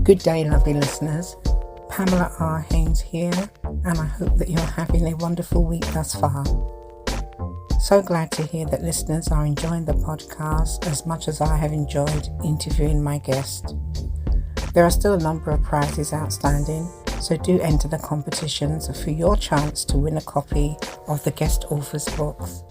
Good day, lovely listeners. Pamela R Haynes here, and I hope that you're having a wonderful week thus far. So glad to hear that listeners are enjoying the podcast as much as I have enjoyed interviewing my guest. There are still a number of prizes outstanding, so do enter the competitions for your chance to win a copy of the guest author's books.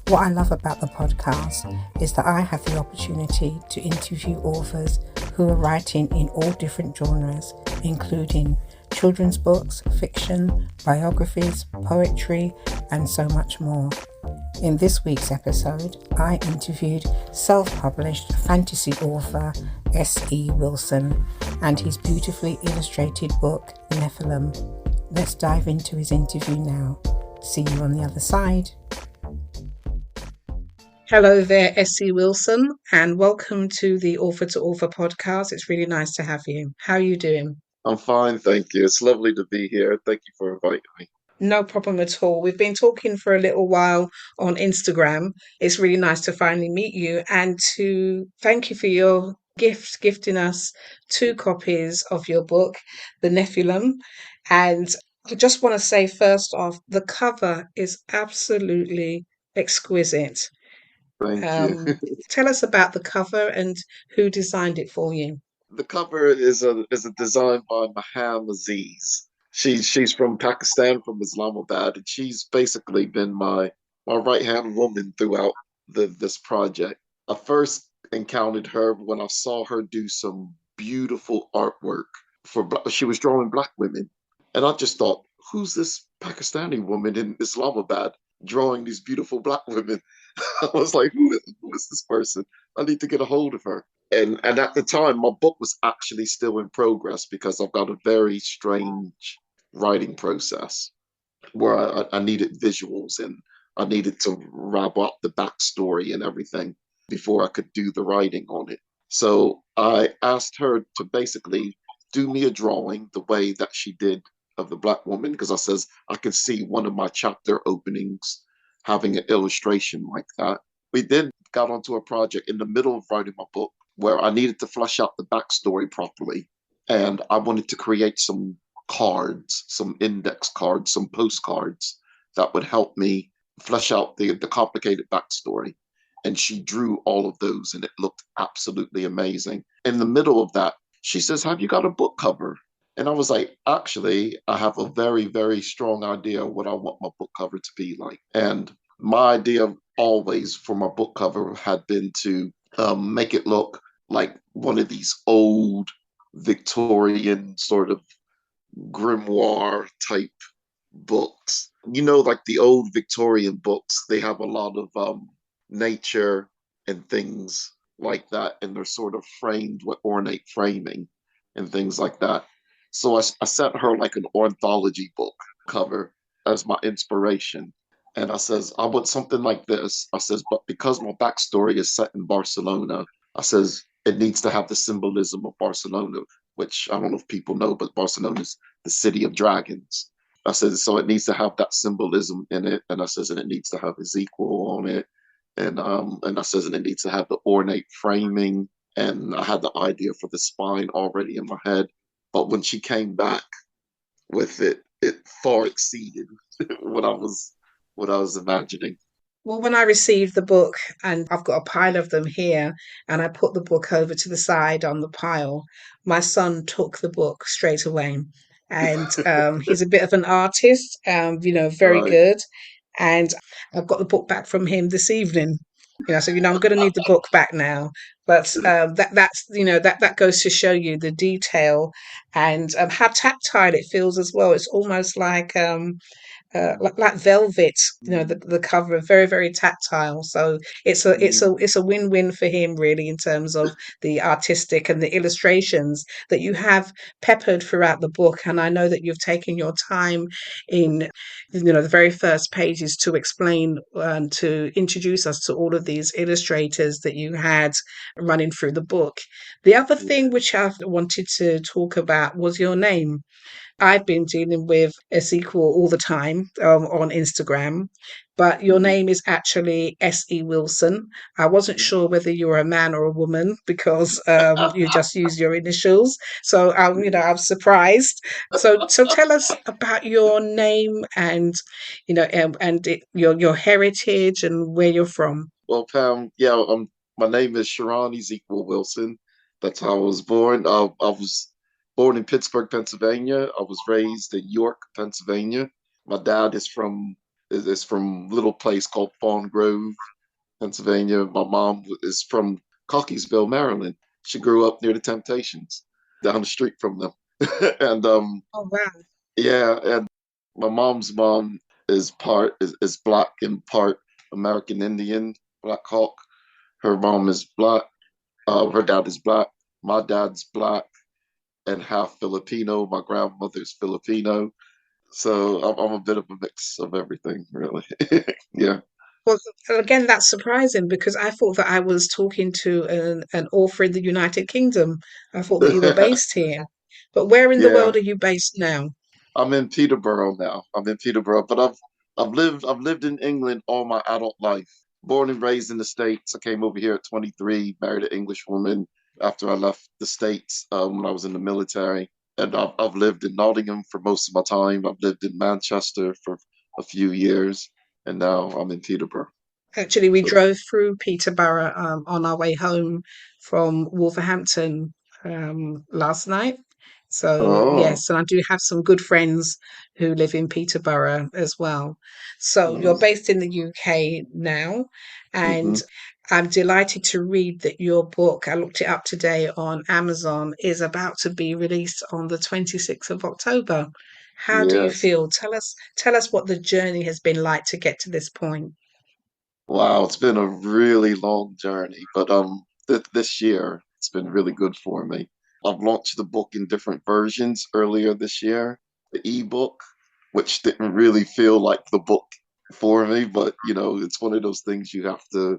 What I love about the podcast is that I have the opportunity to interview authors who are writing in all different genres, including children's books, fiction, biographies, poetry, and so much more. In this week's episode, I interviewed self-published fantasy author S.E. Wilson and his beautifully illustrated book, Nephilem. Let's dive into his interview now. See you on the other side. Hello there, S.E. Wilson, and welcome to the Author to Author podcast. It's really nice to have you. How are you doing? I'm fine, thank you. It's lovely to be here. Thank you for inviting me. No problem at all. We've been talking for a little while on Instagram. It's really nice to finally meet you and to thank you for your gifting us 2 copies of your book, The Nephilem. And I just want to say first off, the cover is absolutely exquisite. Thank you. Tell us about the cover and who designed it for you. The cover is a design by Maham Aziz. She's from Pakistan, from Islamabad, and she's basically been my right-hand woman throughout this project. I first encountered her when I saw her do some beautiful artwork she was drawing Black women. And I just thought, who's this Pakistani woman in Islamabad drawing these beautiful Black women? I was like, who is this person? I need to get a hold of her. And at the time, my book was actually still in progress because I've got a very strange writing process where I needed visuals and I needed to wrap up the backstory and everything before I could do the writing on it. So I asked her to basically do me a drawing the way that she did of the Black woman, because I says I could see one of my chapter openings having an illustration like that. We then got onto a project in the middle of writing my book where I needed to flesh out the backstory properly. And I wanted to create some cards, some index cards, some postcards that would help me flesh out the complicated backstory. And she drew all of those and it looked absolutely amazing. In the middle of that, she says, have you got a book cover? And I was like, actually, I have a very, very strong idea what I want my book cover to be like. And my idea always for my book cover had been to make it look like one of these old Victorian sort of grimoire type books. You know, like the old Victorian books, they have a lot of nature and things like that, and they're sort of framed with ornate framing and things like that. So I sent her like an ornithology book cover as my inspiration. And I says, I want something like this. I says, but because my backstory is set in Barcelona, I says, it needs to have the symbolism of Barcelona, which I don't know if people know, but Barcelona is the city of dragons. I says, so it needs to have that symbolism in it. And I says, and it needs to have Exquil on it. And I says, and it needs to have the ornate framing. And I had the idea for the spine already in my head. But when she came back with it, it far exceeded what I was imagining. Well, when I received the book, and I've got a pile of them here, and I put the book over to the side on the pile, my son took the book straight away. And he's a bit of an artist, very Right. good. And I've got the book back from him this evening. So I'm going to need the book back now. But that goes to show you the detail and how tactile it feels as well. It's almost like velvet, the cover, very, very tactile. So it's a win-win for him, really, in terms of the artistic and the illustrations that you have peppered throughout the book. And I know that you've taken your time in the very first pages to explain and to introduce us to all of these illustrators that you had running through the book. The other thing which I wanted to talk about was your name. I've been dealing with Exquil all the time on Instagram, but your Mhm. name is actually S.E. Wilson. I wasn't sure whether you were a man or a woman because you just use your initials. So I was surprised. So tell us about your name and your heritage and where you're from. Well, Pam, yeah, my name is Sharon Ezekiel Wilson. That's how I was born. I was born in Pittsburgh, Pennsylvania. I was raised in York, Pennsylvania. My dad is from a little place called Fawn Grove, Pennsylvania. My mom is from Cockeysville, Maryland. She grew up near the Temptations, down the street from them. and Oh wow. yeah, and my mom's mom is black and part American Indian, Black Hawk. Her mom is black. Her dad is black. My dad's black and half Filipino. My grandmother's Filipino. So I'm a bit of a mix of everything, really. Yeah. Well, again, that's surprising because I thought that I was talking to an author in the United Kingdom. I thought that you were based here. But where in the Yeah. world are you based now? I'm in Peterborough now. I'm in Peterborough, but I've lived in England all my adult life. Born and raised in the States. I came over here at 23, married an English woman after I left the States when I was in the military. And I've lived in Nottingham for most of my time. I've lived in Manchester for a few years, and now I'm in Peterborough. Actually, we So, drove through Peterborough on our way home from Wolverhampton last night. So, oh, yes, and I do have some good friends who live in Peterborough as well. So, you're nice. based in the UK now, Hmm. and I'm delighted to read that your book, I looked it up today on Amazon, is about to be released on the 26th of October. How do you Yes. feel? Tell us what the journey has been like to get to this point. Wow, it's been a really long journey, but this year it's been really good for me. I've launched the book in different versions earlier this year. The ebook, which didn't really feel like the book for me, but it's one of those things you have to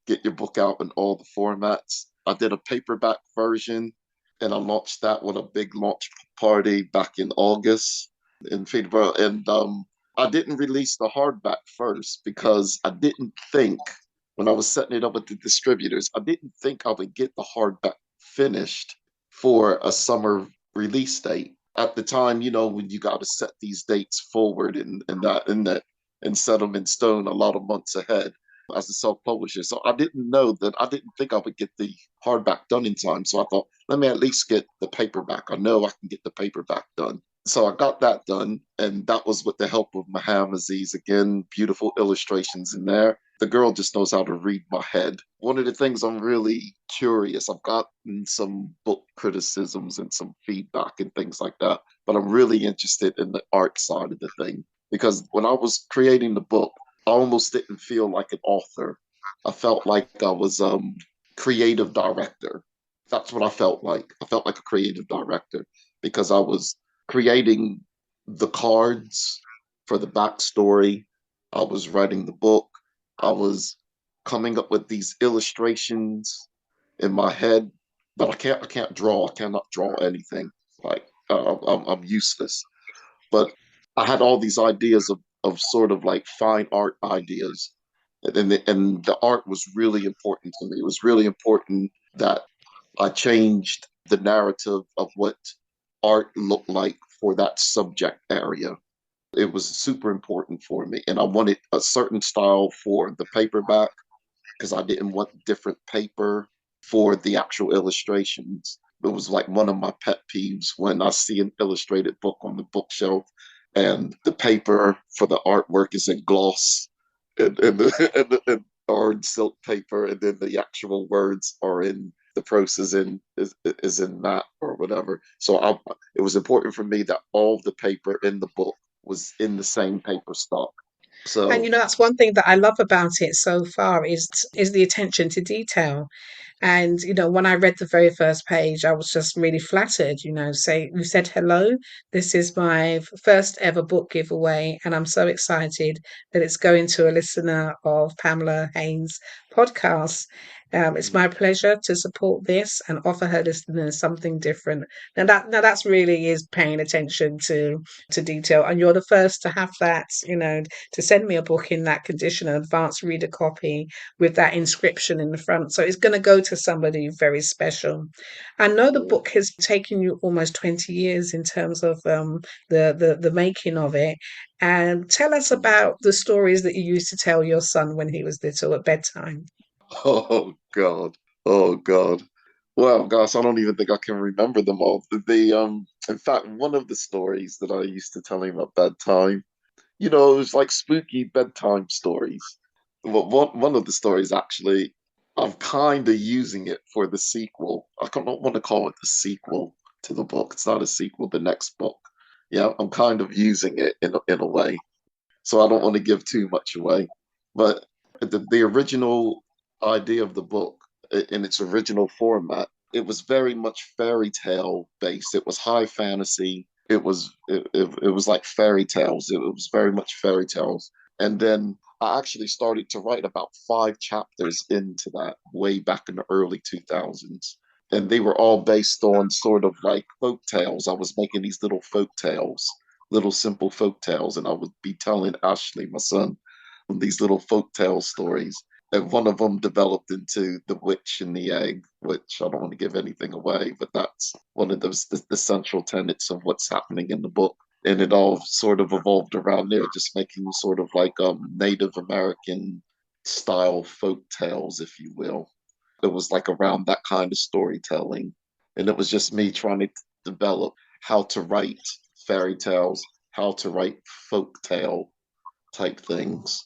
get your book out in all the formats. I did a paperback version and I launched that with a big launch party back in August in Peterborough. And I didn't release the hardback first because I didn't think when I was setting it up with the distributors, I didn't think I would get the hardback finished for a summer release date. At the time, when you got to set these dates forward and set them in stone a lot of months ahead as a self-publisher. So I didn't think I would get the hardback done in time. So I thought, let me at least get the paperback. I know I can get the paperback done. So I got that done, and that was with the help of Maham Aziz. Again, beautiful illustrations in there. The girl just knows how to read my head. One of the things I'm really curious, I've gotten some book criticisms and some feedback and things like that, but I'm really interested in the art side of the thing because when I was creating the book, I almost didn't feel like an author. I felt like I was creative director. That's what I felt like. I felt like a creative director because I was creating the cards for the backstory. I was writing the book. I was coming up with these illustrations in my head, but I can't draw. I cannot draw anything. Like I'm useless. But I had all these ideas of sort of like fine art ideas, and the art was really important to me. It was really important that I changed the narrative of what art looked like for that subject area. It was super important for me. And I wanted a certain style for the paperback because I didn't want different paper for the actual illustrations. It was like one of my pet peeves when I see an illustrated book on the bookshelf and the paper for the artwork is in gloss and or in silk paper, and then the actual words are in the prose is in matte or whatever. So it was important for me that all the paper in the book was in the same paper stock. And So that's one thing that I love about it so far is the attention to detail. And when I read the very first page, I was just really flattered. Say you said hello. This is my first ever book giveaway, and I'm so excited that it's going to a listener of Pamela Haynes' podcast. It's my pleasure to support this and offer her listeners something different. Now that's really is paying attention to detail. And you're the first to have that, to send me a book in that condition, an advanced reader copy with that inscription in the front. So it's going to go to somebody very special. I know the book has taken you almost 20 years in terms of the making of it. And tell us about the stories that you used to tell your son when he was little at bedtime. Oh God. Oh God. Well, gosh, I don't even think I can remember them all. In fact, one of the stories that I used to tell him at bedtime, it was like spooky bedtime stories. Well, one of the stories actually, I'm kind of using it for the sequel. I don't want to call it the sequel to the book. It's not a sequel, the next book. Yeah, I'm kind of using it in a way. So I don't want to give too much away. But the original idea of the book in its original format, it was very much fairy tale based. It was high fantasy. It was like fairy tales. It was very much fairy tales. And then I actually started to write about 5 chapters into that way back in the early 2000s. And they were all based on sort of like folk tales. I was making these little folk tales, little simple folk tales, and I would be telling Ashley, my son, these little folk tale stories. And one of them developed into The Witch and the Egg, which I don't want to give anything away, but that's one of the central tenets of what's happening in the book. And it all sort of evolved around there, just making sort of like Native American style folk tales, if you will. It was like around that kind of storytelling. And it was just me trying to develop how to write fairy tales, how to write folk tale type things.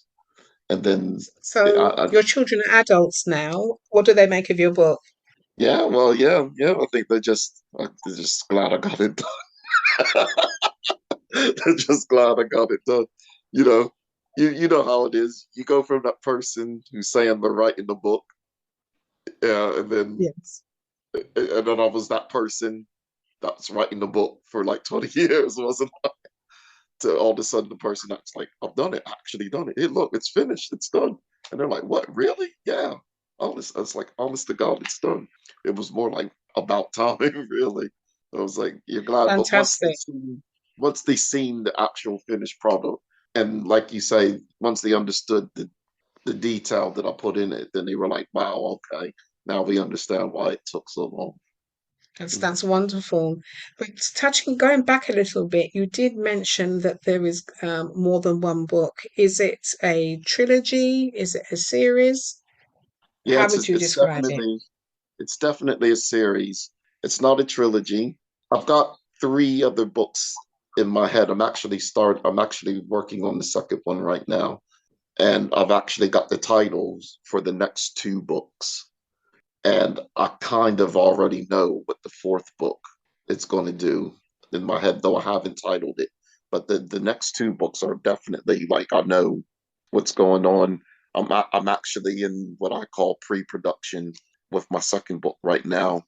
And then, So I, your children are adults now. What do they make of your book? yeah, well, yeah, yeah. I think they're just glad I got it done. They're just glad I got it done. You know, you know how it is. You go from that person who's saying they're writing the book, yeah, Yes. and then I was that person that's writing the book for like 20 years, wasn't I? To all of a sudden the person that's like, I've done it, actually done it. Hey, look, it's finished, it's done. And they're like, what, really? Yeah. Honest, it's like, honest to God, it's done. It was more like about time, really. I was like, you're glad, but Fantastic. once they seen the actual finished product, and like you say, once they understood the detail that I put in it, then they were like, wow, okay, now we understand why it took so long. That's wonderful. But going back a little bit, you did mention that there is more than one book. Is it a trilogy? Is it a series? Yeah, How would you describe it? it's definitely a series. It's not a trilogy. I've got 3 other books in my head. I'm actually working on the second one right now. And I've actually got the titles for the next 2 books. And I kind of already know what the fourth book is going to do in my head, though I haven't titled it. But the next 2 books are definitely like I know what's going on. I'm actually in what I call pre-production with my second book right now.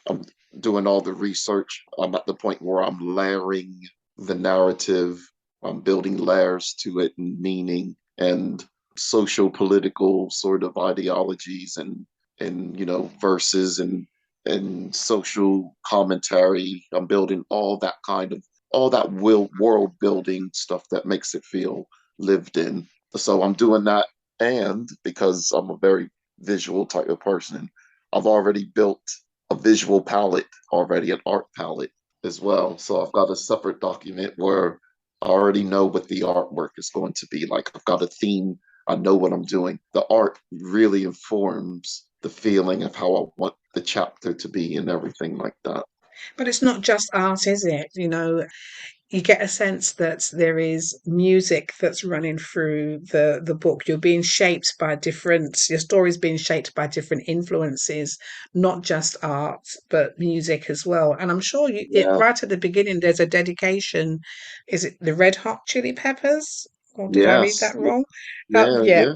I'm doing all the research. I'm at the point where I'm layering the narrative. I'm building layers to it and meaning and social political sort of ideologies and verses and social commentary. I'm building all that world building stuff that makes it feel lived in. So I'm doing that, and because I'm a very visual type of person, I've already built a visual palette already, an art palette as well. So I've got a separate document where I already know what the artwork is going to be like. I've got a theme. I know what I'm doing. The art really informs the feeling of how I want the chapter to be and everything like that. But it's not just art, is it? You get a sense that there is music that's running through the book. Your story's being shaped by different influences, not just art, but music as well. And I'm sure Yeah, right at the beginning, there's a dedication. Is it the Red Hot Chili Peppers? Or did I read yes, that wrong? yeah, Yeah. yeah.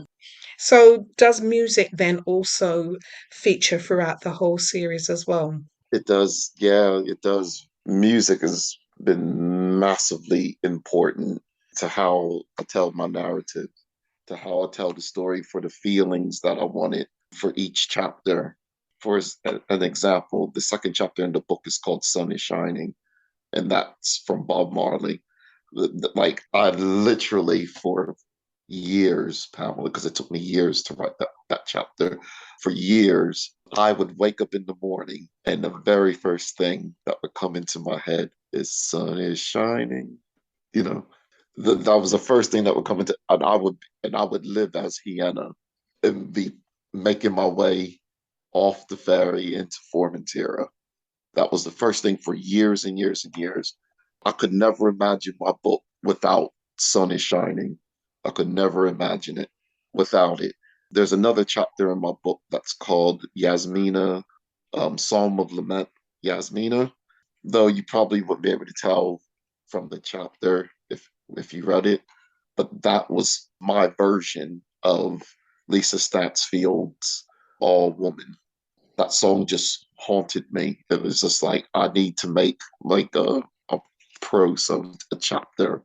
So does music then also feature throughout the whole series as well? It does. Yeah, it does. Music has been massively important to how I tell my narrative, to how I tell the story for the feelings that I wanted. for each chapter. For an example, the second chapter in the book is called Sun is Shining, and that's from Bob Marley. Like, I literally, for years, Pamela, because it took me years to write that chapter, for years, I would wake up in the morning and the very first thing that would come into my head is sun is shining. You know, that was the first thing that would come into, and I would live as Hyienna and be making my way off the ferry into Formentera. That was the first thing for years and years and years. I could never imagine my book without Sun is Shining. I could never imagine it without it. There's another chapter in my book that's called Yasmina, Psalm of Lament, Yasmina, though you probably wouldn't be able to tell from the chapter if you read it, but that was my version of Lisa Stansfield's All Woman. That song just haunted me. It was just like, I need to make like a prose of a chapter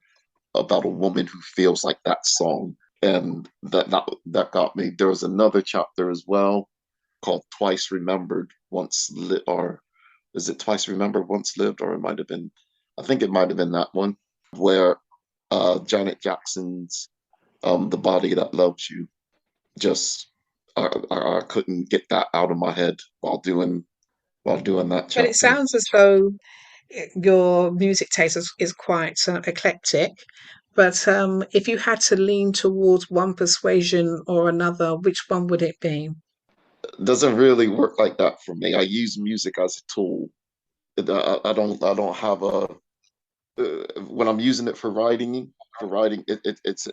about a woman who feels like that song. And that got me. There was another chapter as well called Twice Remembered, Once Lit, or is it Twice Remembered, Once Lived, or it might have been, I think it might have been that one, where Janet Jackson's The Body That Loves You, just I couldn't get that out of my head while doing that But it chapter. sounds as though your music taste is quite eclectic. But if you had to lean towards one persuasion or another, which one would it be? It doesn't really work like that for me. I use music as a tool. I don't have a when I'm using it for writing it's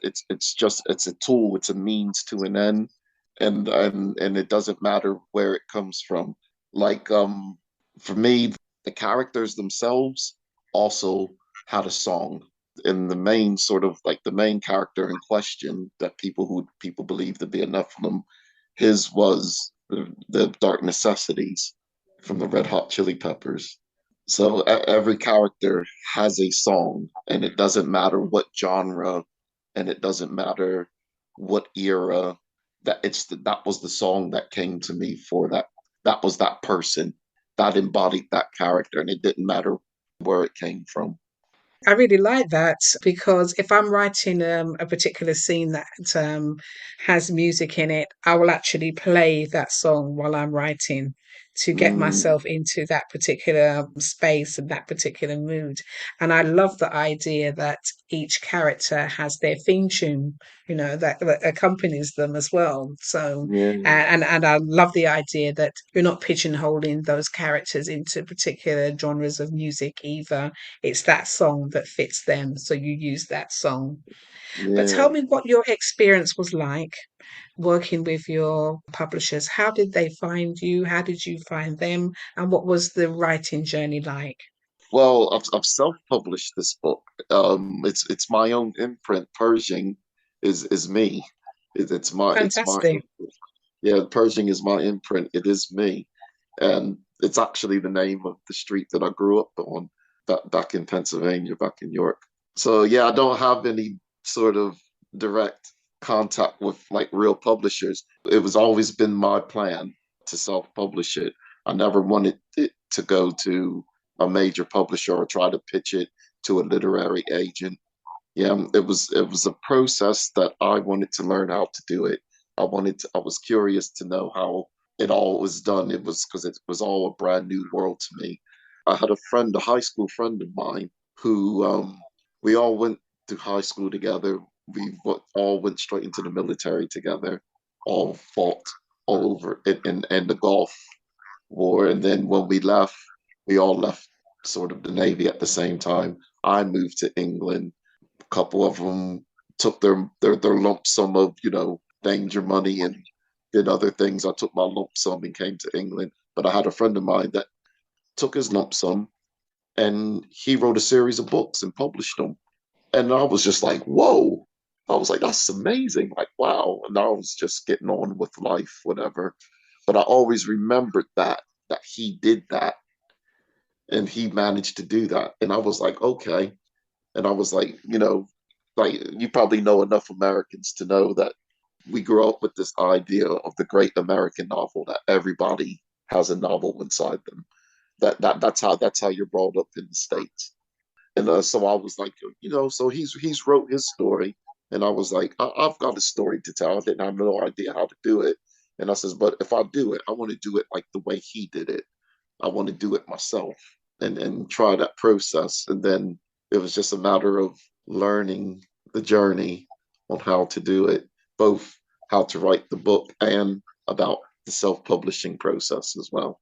a tool, it's a means to an end, and it doesn't matter where it comes from. Like for me, the characters themselves also had a song. And the main sort of like the main character in question that people believe to be a Nephilim, his was the Dark Necessities from the Red Hot Chili Peppers. So every character has a song, and it doesn't matter what genre, and it doesn't matter what era. That was the song that came to me for that. That was that person that embodied that character, and it didn't matter where it came from. I really like that because if I'm writing a particular scene that has music in it, I will actually play that song while I'm writing to get Mm, myself into that particular space and that particular mood. And I love the idea that each character has their theme tune, that accompanies them as well. So, yeah, and I love the idea that you're not pigeonholing those characters into particular genres of music either. It's that song that fits them, so you use that song. But tell yeah. me what your experience was like working with your publishers. How did they find you? How did you find them? And what was the writing journey like? Well, I've self-published this book. It's my own imprint. Pershing is me. It's my Fantastic. imprint. Yeah, Pershing is my imprint. It is me, and it's actually the name of the street that I grew up on, back in Pennsylvania, back in York. So yeah, I don't have any sort of direct contact with like real publishers. It was always been my plan to self-publish it. I never wanted it to go to a major publisher or try to pitch it to a literary agent. Yeah, it was a process that I wanted to learn how to do it. I was curious to know how it all was done. It was because it was all a brand new world to me. I had a friend, a high school friend of mine, who we all went to high school together. All went straight into the military together. All fought all over in the Gulf War, and then when we left, we all left sort of the Navy at the same time. I moved to England. A couple of them took their lump sum of danger money and did other things. I took my lump sum and came to England. But I had a friend of mine that took his lump sum and he wrote a series of books and published them. And I was just like, whoa. I was like, that's amazing. Like, wow. And I was just getting on with life, whatever. But I always remembered that he did that and he managed to do that. And I was like, okay. And I was like, like you probably know enough Americans to know that we grew up with this idea of the great American novel that everybody has a novel inside them. That's how you're brought up in the States. And so I was like, so he's wrote his story, and I was like, I've got a story to tell. I didn't have no idea how to do it, and I says, but if I do it, I want to do it like the way he did it. I want to do it myself and try that process. And then it was just a matter of learning the journey on how to do it, both how to write the book and about the self-publishing process as well.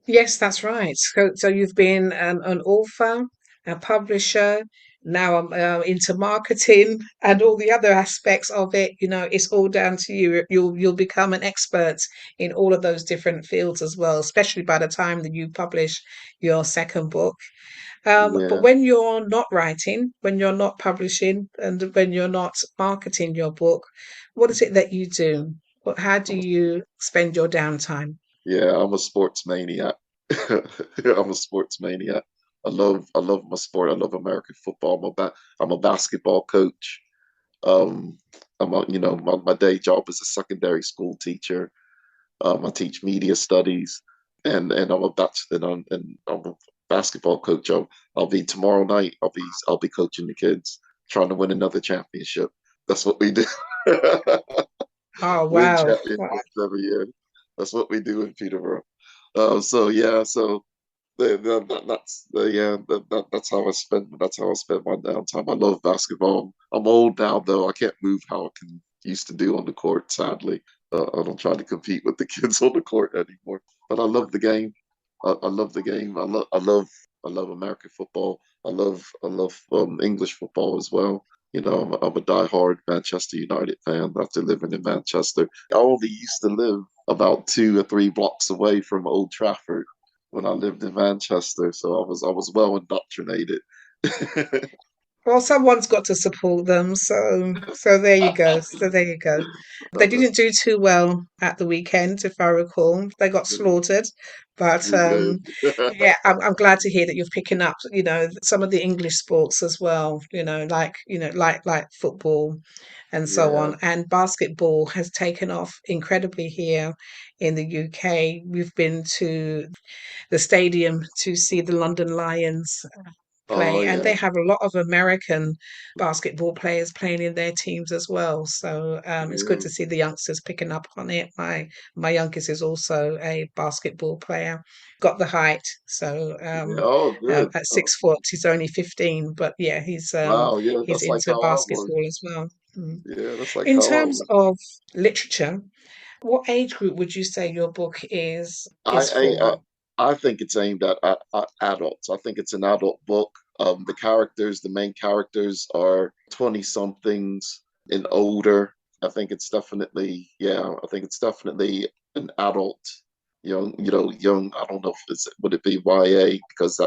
Yes, that's right. So you've been an author, a publisher. Now I'm into marketing and all the other aspects of it. It's all down to you. You'll become an expert in all of those different fields as well, especially by the time that you publish your second book. But Yeah. when you're not writing, when you're not publishing, and when you're not marketing your book, what is it that you do? How do I'm a, you spend your downtime? yeah, I'm a sports maniac. I'm a sports maniac. I love my sport. I love American football. I'm a basketball coach. Um, my day job is a secondary school teacher. I teach media studies, and I'm a and I'm a basketball coach. I'll be tomorrow night. I'll be coaching the kids, trying to win another championship. That's what we do. Oh, Win wow. championships every year. That's what we do in Peterborough. So yeah, so that's how I spend my downtime. I love basketball. I'm old now though. I can't move how I can used to do on the court. Sadly, I don't try to compete with the kids on the court anymore. But I love the game. I love the game. I love American football. I love English football as well. I'm a diehard Manchester United fan after living in Manchester. I only used to live about 2 or 3 blocks away from Old Trafford when I lived in Manchester, so I was well indoctrinated. Well, someone's got to support them, so there you go. So there you go. They didn't That's do too well at the weekend, if I recall. They got slaughtered, but we did. yeah, I'm glad to hear that you're picking up, some of the English sports as well. Like football and so Yeah. on. And basketball has taken off incredibly here in the UK. We've been to the stadium to see the London Lions Oh play, and they yeah. have a lot of American basketball players playing in their teams as well. So it's good Yeah. to see the youngsters picking up on it. My youngest is also a basketball player, got the height. So Yeah. Oh, good. at Oh, 6 foot, he's only 15, but yeah, wow. Yeah, he's that's like into how I was. basketball as well. Mm. Yeah, that's like In how I terms was. of literature, what age group would you say your book I is I for? I, I think it's aimed at adults. I think it's an adult book. The main characters are 20 somethings and older. I think it's definitely an adult, young. I don't know if would it be YA because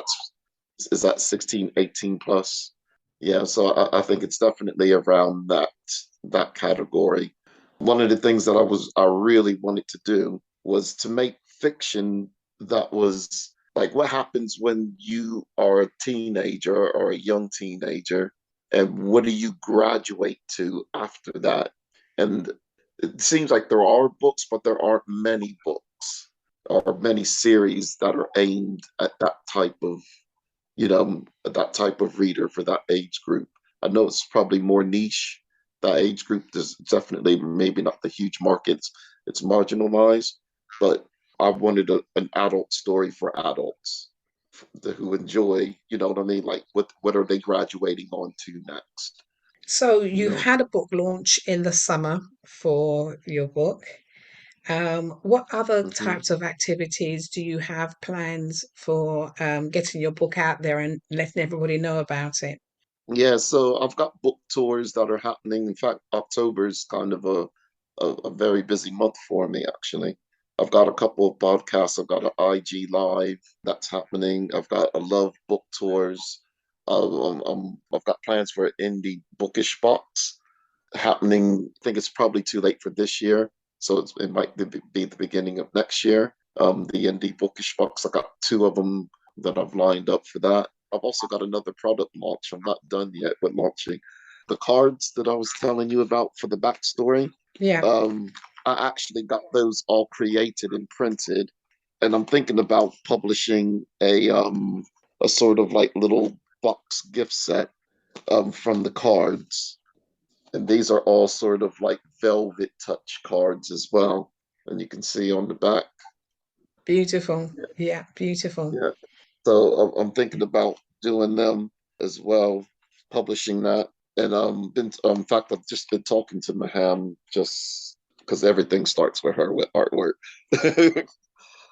is that 16, 18 plus? Yeah, so I think it's definitely around that category. One of the things that I really wanted to do was to make fiction that was like what happens when you are a teenager or a young teenager, and what do you graduate to after that? And it seems like there are books, but there aren't many books or many series that are aimed at that type of reader for that age group. I know it's probably more niche. That age group is definitely maybe not the huge markets. It's marginalized, but I wanted an adult story for adults who enjoy, you know what I mean? Like what are they graduating on to next? So You you've know? had a book launch in the summer for your book. What other Mhm. types of activities do you have plans for getting your book out there and letting everybody know about it? Yeah, so I've got book tours that are happening. In fact, October is kind of a very busy month for me, actually. I've got a couple of podcasts. I've got an IG Live that's happening. I've got a Love book tours. I've got plans for an indie bookish box happening. I think it's probably too late for this year, so it might be the beginning of next year. The indie bookish box, I got 2 of them that I've lined up for that. I've also got another product launch. I'm not done yet with launching the cards that I was telling you about for the backstory. Yeah. I actually got those all created and printed, and I'm thinking about publishing a sort of like little box gift set from the cards, and these are all sort of like velvet touch cards as well, and you can see on the back. Beautiful. Yeah, beautiful. Yeah. So I'm thinking about doing them as well, publishing that. And been in fact I've just been talking to Maham just because everything starts with her with artwork.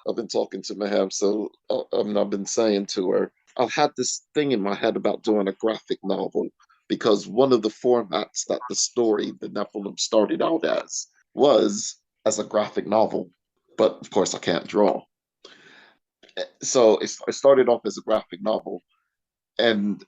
I've been talking to Maham, so I've been saying to her, I've had this thing in my head about doing a graphic novel because one of the formats that the story, the Nephilim, started out as was as a graphic novel. But of course, I can't draw. So it started off as a graphic novel, and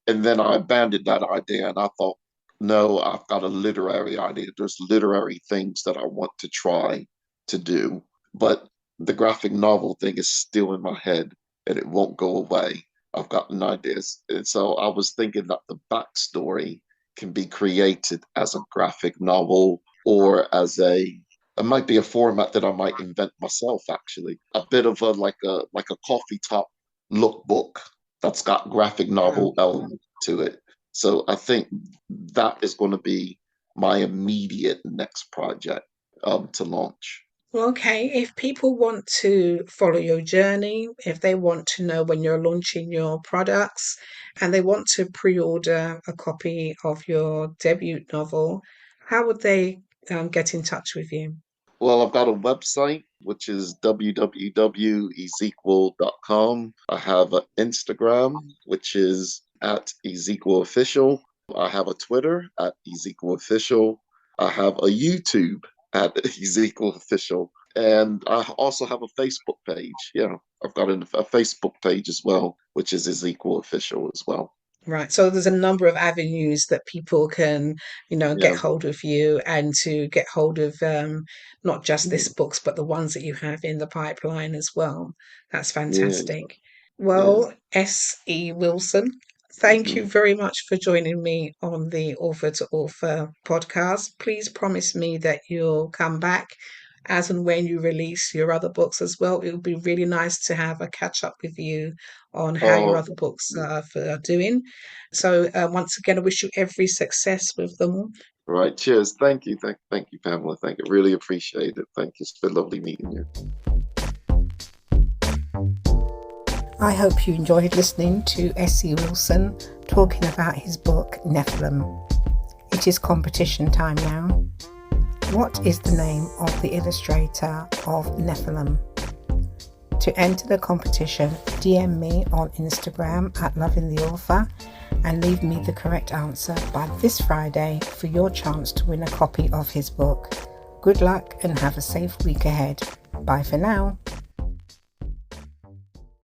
then I abandoned that idea, and I thought, no, I've got a literary idea. There's literary things that I want to try to do, but the graphic novel thing is still in my head, and it won't go away. I've gotten ideas, and so I was thinking that the backstory can be created as a graphic novel or as a it might be a format that I might invent myself actually. A bit of a like a coffee top lookbook that's got graphic Wow. novel element to it. So I think that is going to be my immediate next project to launch. Well, okay, if people want to follow your journey, if they want to know when you're launching your products, and they want to pre-order a copy of your debut novel, how would they get in touch with you? Well, I've got a website which is www.ezequiel.com. I have an Instagram which is at Ezequiel Official. I have a Twitter at Ezequiel Official. I have a YouTube at Ezequiel Official. And I also have a Facebook page. Yeah, I've got a Facebook page as well, which is Ezequiel Official as well. Right. So there's a number of avenues that people can, get Yeah, hold of you and to get hold of not just this yeah, books, but the ones that you have in the pipeline as well. That's yeah, fantastic. yeah. Well, S.E. Wilson, thank you Mhm. very much for joining me on the Author to Author podcast. Please promise me that you'll come back as and when you release your other books as well. It would be really nice to have a catch up with you on how your Oh, other books are doing. So once again, I wish you every success with them. right. Cheers. Thank you. Thank you, Pamela. Thank you. Really appreciate it. Thank you. It's been lovely meeting you. I hope you enjoyed listening to S.C. Wilson talking about his book Nephilem. It is competition time now. What is the name of the illustrator of Nephilem? To enter the competition, DM me on Instagram at Loving the Author and leave me the correct answer by this Friday for your chance to win a copy of his book. Good luck and have a safe week ahead. Bye for now.